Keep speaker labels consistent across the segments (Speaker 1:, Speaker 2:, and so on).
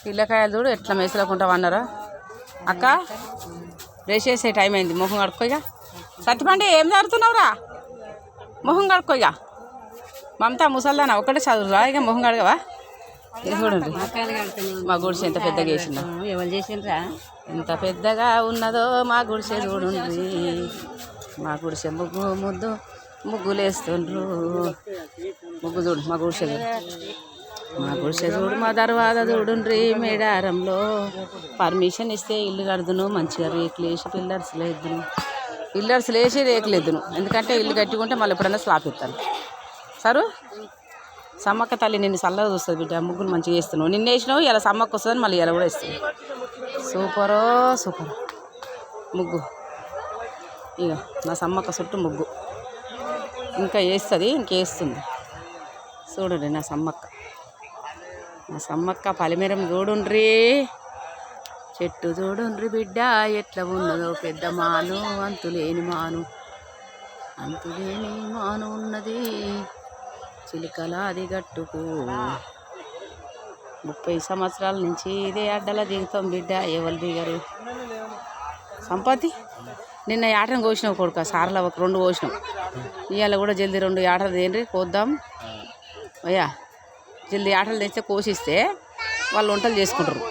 Speaker 1: పిల్లకాయలు చూడు ఎట్లా మేసలకుంటా అన్నారా అక్క. బ్రష్ చేసే టైం అయింది. మొహం కడుక్కోయిగా. సత్యపండి ఏం జరుగుతున్నావురా? మొహం కడుక్కోయిగా. మమతా ముసల్దానా ఒక్కటే చదువురా ఇక మొహం కడగవా? చూడండి మా గుడిసె ఎంత పెద్దగా వేసిందా.
Speaker 2: ఎవరు చేసిండ్రా?
Speaker 1: ఎంత పెద్దగా ఉన్నదో మా గుడిసె చూడండి. మా గుడిసె ముగ్గులేస్తుండ్రు. ముగ్గు చూడు మా గుడిసె చూడు. మా గుడిసె చూడు. మా దర్వాజ చూడుండ్రి. మేడారంలో పర్మిషన్ ఇస్తే ఇల్లు కడుదును. మంచిగా రేకులు వేసి పిల్లర్స్ లేసి రేకులు ఎద్దును. ఎందుకంటే ఇల్లు కట్టుకుంటే మళ్ళీ ఎప్పుడైనా స్లాప్ ఎత్తాను. సరు సమ్మక్క తల్లి నిన్ను చల్లగా చూస్తుంది బిడ్డ. ముగ్గులు మంచిగా వేస్తున్నావు. నిన్న వేసినావు ఇలా సమ్మక్క వస్తుందని మళ్ళీ ఇలా కూడా వేస్తుంది. సూపర్ ముగ్గు. ఇక నా సమ్మక్క చుట్టూ ముగ్గు ఇంకా వేస్తుంది. ఇంకేస్తుంది చూడండి నా సమ్మక్క పలిమేరం చూడుండ్రి. చెట్టు చూడుండ్రి బిడ్డ ఎట్లా ఉన్నదో. పెద్ద మాను అంతులేని మాను ఉన్నది. చిలుకలాది గట్టుకు 30 సంవత్సరాల నుంచి ఇదే అడ్డల దిగుతాం బిడ్డ. ఎవరు దిగరు. సంపత్తి నిన్న యాటను కోసినావు కొడుక. సార్లు ఒక 2 కోసినాం. ఇవాళ కూడా జల్దీ 2 యాటలు తేండ్రి కోద్దాం. అయ్యా జల్దీ యాటలు తెస్తే కోసిస్తే వాళ్ళు వంటలు చేసుకుంటారు.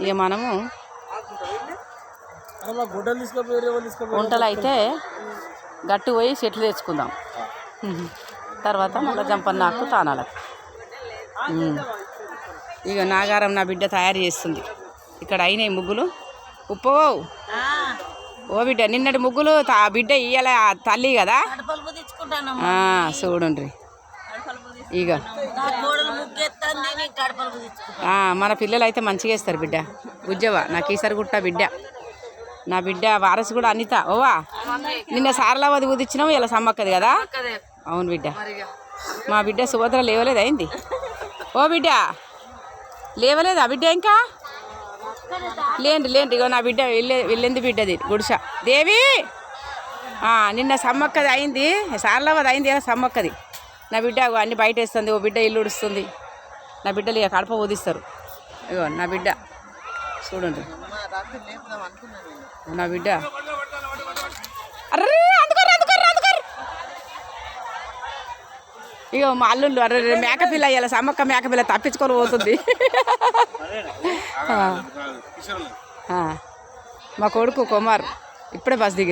Speaker 1: ఇక మనము వంటలు అయితే గట్టు పోయి చెట్లు తెచ్చుకుందాం. తర్వాత మళ్ళీ జంపన్నాకు తానాలకు. ఇక నాగారం నా బిడ్డ తయారు చేస్తుంది. ఇక్కడ అయినాయి ముగ్గులు. ఉప్పో ఓ బిడ్డ నిన్నటి ముగ్గులు బిడ్డ ఇయ్యాల తల్లి కదా. చూడండి ఇక మన పిల్లలు అయితే మంచిగా వేస్తారు బిడ్డ. గుజ్జవా నాకు ఈసారి గుట్ట బిడ్డ. నా బిడ్డ వారసు కూడా అనిత. ఓవా నిన్న సారలావది ఉదిచ్చినావు ఇలా సమ్మక్కది కదా. అవును బిడ్డ. మా బిడ్డ సుభద్ర లేవలేదు అయింది. ఓ బిడ్డ లేవలేదా బిడ్డ ఇంకా? లేండి ఇగో నా బిడ్డ వెళ్ళింది బిడ్డది గుడిస దేవి. నిన్న సమ్మక్కది అయింది. సారలావది అయింది కదా సమ్మక్కది. నా బిడ్డ అన్ని బయట వేస్తుంది. ఓ బిడ్డ ఇల్లు ఉడుస్తుంది. నా బిడ్డలు ఇక కడప ఊదిస్తారు. ఇగో నా బిడ్డ చూడండి. నా బిడ్డ అర్రే అందుకోరు ఇక మా అల్లుళ్ళు అర్రే మేకపిల్ల అయ్యాల సమ్మక్క మేకపిల్ల తప్పించుకొని పోతుంది. మా కొడుకు కుమార్ ఇప్పుడే బస్ దిగి